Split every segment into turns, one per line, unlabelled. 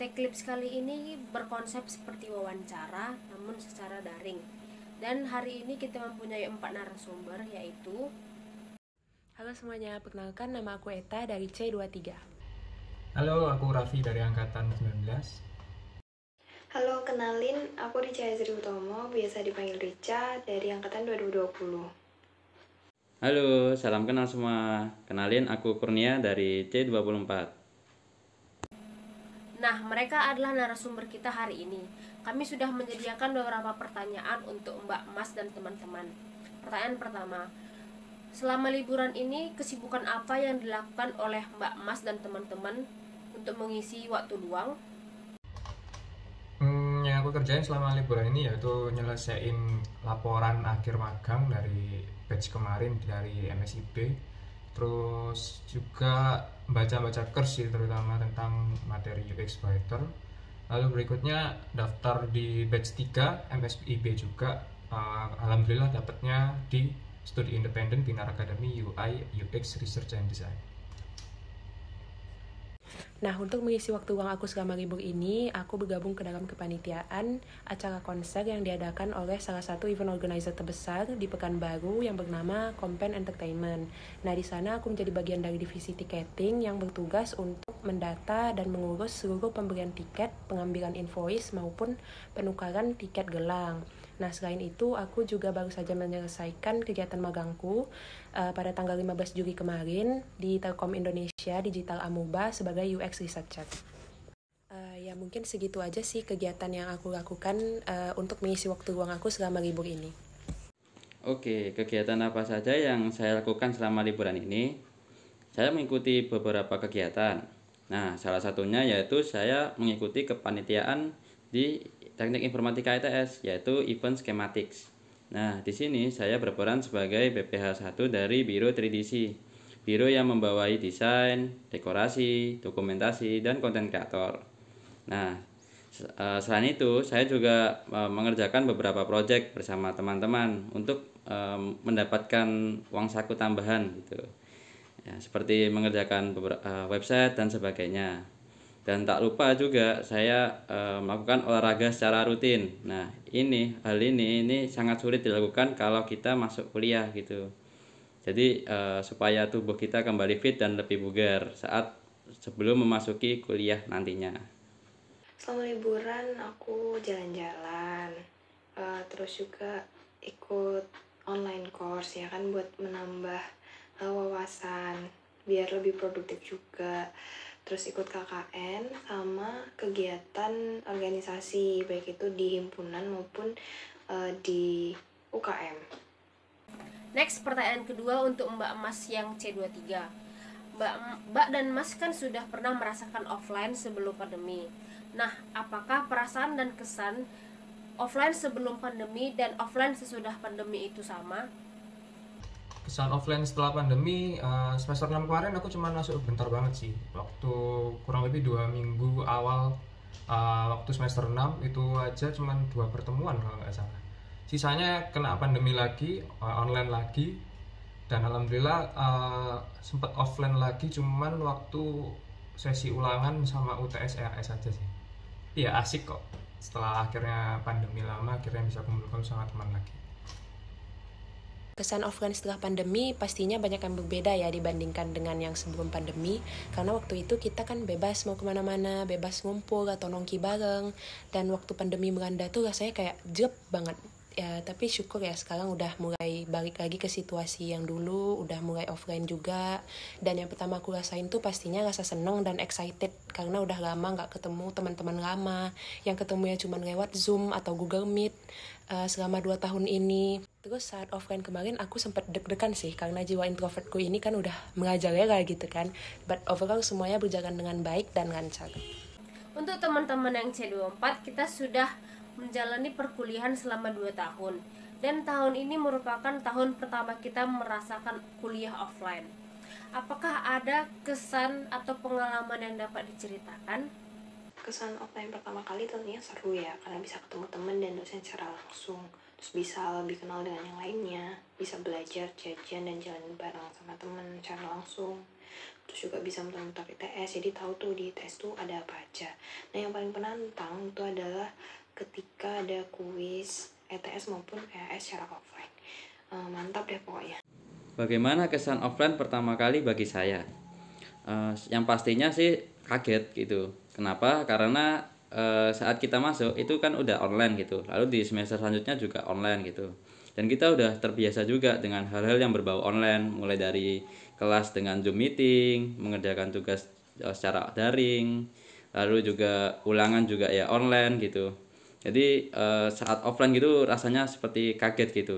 Techlips kali ini berkonsep seperti wawancara namun secara daring. Dan hari ini kita mempunyai 4 narasumber, yaitu
Halo semuanya, perkenalkan nama aku Eta dari C23.
Halo, aku Raffi dari Angkatan 19.
Halo, kenalin, aku Richa Ezri Utomo, biasa dipanggil Richa, dari Angkatan 2020.
Halo, salam kenal semua. Kenalin, aku Kurnia dari C24.
Nah, mereka adalah narasumber kita hari ini. Kami sudah menyediakan beberapa pertanyaan untuk Mbak Mas dan teman-teman. Pertanyaan pertama, selama liburan ini kesibukan apa yang dilakukan oleh Mbak Mas dan teman-teman untuk mengisi waktu luang?
Yang aku kerjain selama liburan ini yaitu nyelesain laporan akhir magang dari batch kemarin dari MSIB. Terus juga baca-baca kurs sih, terutama tentang materi UX Writer. Lalu berikutnya daftar di batch 3 MSIB juga. Alhamdulillah dapatnya di Studi Independen Binar Academy UI UX Research and Design.
Nah, untuk mengisi waktu luang aku selama libur ini, aku bergabung ke dalam kepanitiaan acara konser yang diadakan oleh salah satu event organizer terbesar di Pekanbaru yang bernama Kompen Entertainment. Nah, di sana aku menjadi bagian dari divisi tiketing yang bertugas untuk mendata dan mengurus seluruh pembelian tiket, pengambilan invoice maupun penukaran tiket gelang. Nah, selain itu, aku juga baru saja menyelesaikan kegiatan magangku pada tanggal 15 Juli kemarin di Telkom Indonesia Digital Amuba sebagai UX Researcher. Ya mungkin segitu aja sih kegiatan yang aku lakukan untuk mengisi waktu luang aku selama libur ini.
Oke, kegiatan apa saja yang saya lakukan selama liburan ini? Saya mengikuti beberapa kegiatan. Nah, salah satunya yaitu saya mengikuti kepanitiaan di Teknik Informatika ITS, yaitu Event Schematics. Nah, di sini saya berperan sebagai BPH 1 dari Biro 3DC, biro yang membawai desain, dekorasi, dokumentasi, dan konten kreator. Nah, selain itu, saya juga mengerjakan beberapa proyek bersama teman-teman untuk mendapatkan uang saku tambahan gitu. Ya, seperti mengerjakan beberapa website dan sebagainya. Dan tak lupa juga saya melakukan olahraga secara rutin. Nah, hal ini sangat sulit dilakukan kalau kita masuk kuliah gitu. Jadi supaya tubuh kita kembali fit dan lebih bugar saat sebelum memasuki kuliah nantinya.
Selama liburan aku jalan-jalan, terus juga ikut online course ya kan buat menambah wawasan biar lebih produktif juga. Terus ikut KKN sama kegiatan organisasi baik itu di himpunan maupun di UKM.
Next, pertanyaan kedua untuk Mbak Mas yang C23. Mbak dan Mas kan sudah pernah merasakan offline sebelum pandemi. Nah, apakah perasaan dan kesan offline sebelum pandemi dan offline sesudah pandemi itu sama?
Kesan offline setelah pandemi, semester 6 kemarin aku cuma masuk bentar banget sih. Waktu kurang lebih 2 minggu awal waktu semester 6 itu aja cuma 2 pertemuan kalau nggak salah. Sisanya kena pandemi lagi, online lagi. Dan alhamdulillah sempat offline lagi cuman waktu sesi ulangan sama UTS EAS aja sih. Iya asik kok, setelah akhirnya pandemi lama akhirnya bisa kumpul-kumpul sama teman lagi.
Kesan offline setelah pandemi pastinya banyak yang berbeda ya dibandingkan dengan yang sebelum pandemi. Karena waktu itu kita kan bebas mau kemana-mana, bebas ngumpul atau nongki bareng. Dan waktu pandemi melanda tuh rasanya kayak jep banget. Ya, tapi syukur ya sekarang udah mulai balik lagi ke situasi yang dulu, udah mulai offline juga. Dan yang pertama aku rasain tuh pastinya rasa seneng dan excited karena udah lama gak ketemu teman-teman lama yang ketemunya cuma lewat Zoom atau Google Meet selama 2 tahun ini. Terus saat offline kemarin aku sempat deg-degan sih karena jiwa introvertku ini kan udah merajalela gitu kan. But overall semuanya berjalan dengan baik dan lancar.
Untuk teman-teman yang C24, kita sudah menjalani perkuliahan selama 2 tahun. Dan tahun ini merupakan tahun pertama kita merasakan kuliah offline. Apakah ada kesan atau pengalaman yang dapat diceritakan?
Kesan offline pertama kali tentunya seru ya, karena bisa ketemu teman dan dosen secara langsung. Terus bisa lebih kenal dengan yang lainnya, bisa belajar, jajan, dan jalan bareng sama teman secara langsung. Terus juga bisa muter-muter ITS, jadi tahu tuh di ITS tuh ada apa aja. Nah yang paling penantang itu adalah ketika ada kuis ETS maupun PAS secara offline. Mantap deh pokoknya.
Bagaimana kesan offline pertama kali bagi saya? Yang pastinya sih kaget gitu. Kenapa? Karena saat kita masuk itu kan udah online gitu. Lalu di semester selanjutnya juga online gitu. Dan kita udah terbiasa juga dengan hal-hal yang berbau online, mulai dari kelas dengan Zoom meeting, mengerjakan tugas secara daring, lalu juga ulangan juga ya online gitu. Jadi saat offline gitu rasanya seperti kaget gitu.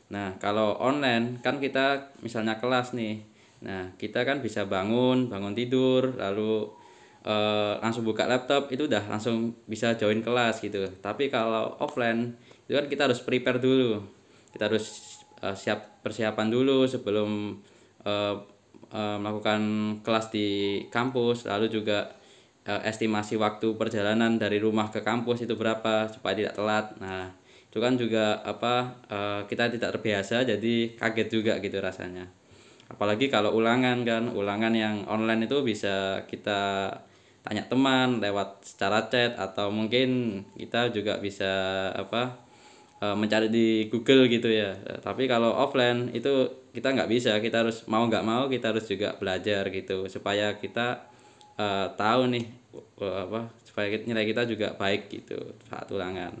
Nah, kalau online kan kita misalnya kelas nih. Nah, kita kan bisa bangun tidur, lalu langsung buka laptop itu udah langsung bisa join kelas gitu. Tapi kalau offline itu kan kita harus prepare dulu. Kita harus siap persiapan dulu sebelum eh, melakukan kelas di kampus, lalu juga estimasi waktu perjalanan dari rumah ke kampus itu berapa supaya tidak telat. Nah, itu kan juga kita tidak terbiasa jadi kaget juga gitu rasanya. Apalagi kalau ulangan kan, ulangan yang online itu bisa kita tanya teman lewat secara chat, atau mungkin kita juga bisa mencari di Google gitu ya. Tapi kalau offline itu kita nggak bisa, kita harus mau nggak mau kita harus juga belajar gitu supaya kita tahu nih supaya nilai kita juga baik gitu saat ulangan.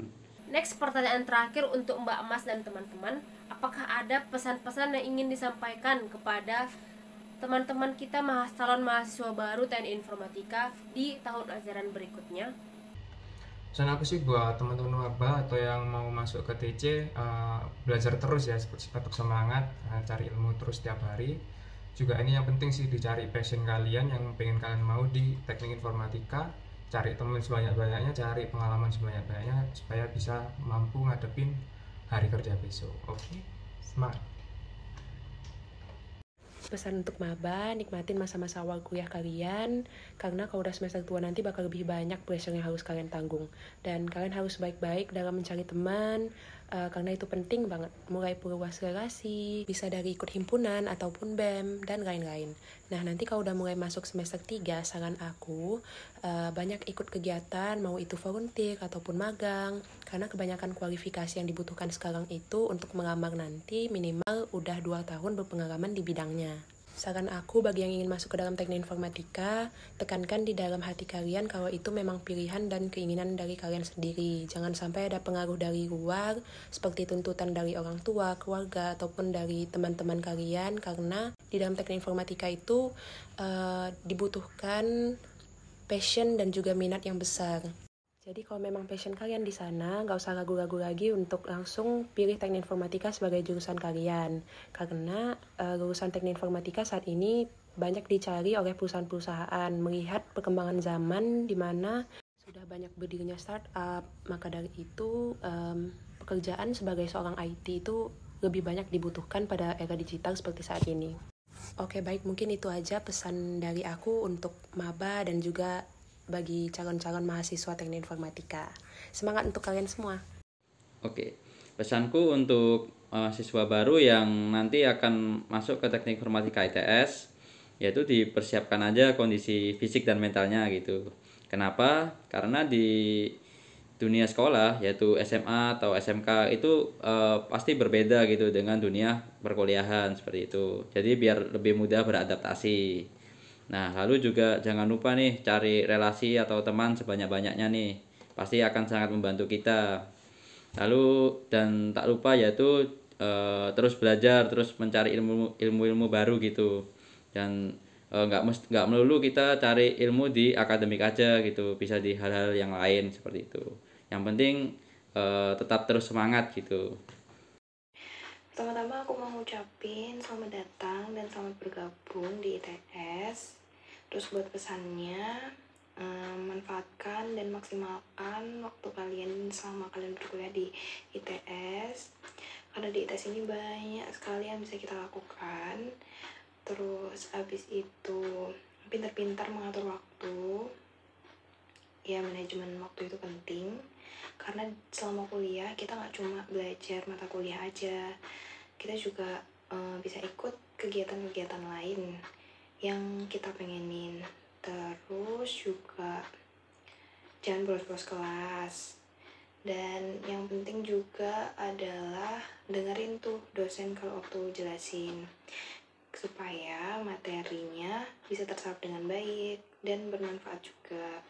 Next, pertanyaan terakhir untuk Mbak Emas dan teman-teman, apakah ada pesan-pesan yang ingin disampaikan kepada teman-teman kita calon mahasiswa baru Teknik Informatika di tahun ajaran berikutnya?
Pesan aku sih buat teman-teman maba atau yang mau masuk ke TC, belajar terus ya, tetap semangat, cari ilmu terus setiap hari. Juga ini yang penting sih, dicari passion kalian yang pengen kalian mau di Teknik Informatika. Cari teman sebanyak-banyaknya, cari pengalaman sebanyak-banyaknya supaya bisa mampu ngadepin hari kerja besok. Oke, semangat.
Pesan untuk maba, nikmatin masa-masa awal kuliah kalian, karena kalau udah semester tua nanti bakal lebih banyak pressure yang harus kalian tanggung. Dan kalian harus baik-baik dalam mencari teman, karena itu penting banget. Mulai perluas relasi, bisa dari ikut himpunan ataupun BEM, dan lain-lain. Nah, nanti kalau udah mulai masuk semester 3, saran aku, banyak ikut kegiatan, mau itu volunteer ataupun magang, karena kebanyakan kualifikasi yang dibutuhkan sekarang itu untuk melamar nanti minimal udah 2 tahun berpengalaman di bidangnya. Saran aku bagi yang ingin masuk ke dalam teknik informatika, tekankan di dalam hati kalian kalau itu memang pilihan dan keinginan dari kalian sendiri. Jangan sampai ada pengaruh dari luar, seperti tuntutan dari orang tua, keluarga, ataupun dari teman-teman kalian, karena di dalam teknik informatika itu dibutuhkan passion dan juga minat yang besar. Jadi kalau memang passion kalian di sana, nggak usah ragu-ragu lagi untuk langsung pilih teknik informatika sebagai jurusan kalian. Karena lulusan teknik informatika saat ini banyak dicari oleh perusahaan-perusahaan, melihat perkembangan zaman di mana sudah banyak berdirinya startup. Maka dari itu pekerjaan sebagai seorang IT itu lebih banyak dibutuhkan pada era digital seperti saat ini. Oke, baik, mungkin itu aja pesan dari aku untuk maba dan juga bagi calon-calon mahasiswa teknik informatika. Semangat untuk kalian semua.
Oke, pesanku untuk siswa baru yang nanti akan masuk ke teknik informatika ITS, yaitu dipersiapkan aja kondisi fisik dan mentalnya gitu. Kenapa? Karena di dunia sekolah, yaitu SMA atau SMK itu pasti berbeda gitu dengan dunia perkuliahan seperti itu. Jadi biar lebih mudah beradaptasi. Nah, lalu juga jangan lupa nih cari relasi atau teman sebanyak-banyaknya nih. Pasti akan sangat membantu kita. Lalu dan tak lupa yaitu terus belajar, terus mencari ilmu-ilmu baru gitu. Dan nggak melulu kita cari ilmu di akademik aja gitu, bisa di hal-hal yang lain seperti itu. Yang penting tetap terus semangat gitu.
Pertama-tama aku mau ngucapin selamat datang dan selamat bergabung di ITS. Terus buat pesannya, manfaatkan dan maksimalkan waktu kalian selama kalian berkuliah di ITS. Karena di ITS ini banyak sekali yang bisa kita lakukan. Terus abis itu pintar-pintar mengatur waktu. ya manajemen waktu itu penting, karena selama kuliah kita nggak cuma belajar mata kuliah aja, kita juga bisa ikut kegiatan-kegiatan lain yang kita pengenin. Terus juga jangan bolos-bolos kelas, dan yang penting juga adalah dengerin tuh dosen kalau waktu jelasin, supaya materinya bisa terserap dengan baik dan bermanfaat juga.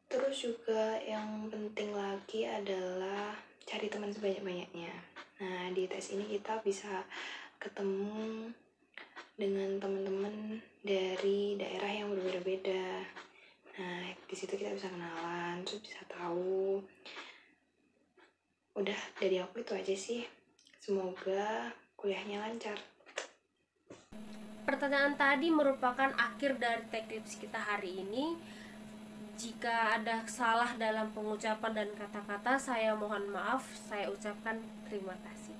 Terus juga yang penting lagi adalah cari teman sebanyak-banyaknya. Nah, di tes ini kita bisa ketemu dengan teman-teman dari daerah yang berbeda-beda. Nah, di situ kita bisa kenalan, terus bisa tahu. Udah, dari aku itu aja sih. Semoga kuliahnya lancar.
Pertanyaan tadi merupakan akhir dari tag tips kita hari ini. Jika ada salah dalam pengucapan dan kata-kata, saya mohon maaf. Saya ucapkan terima kasih.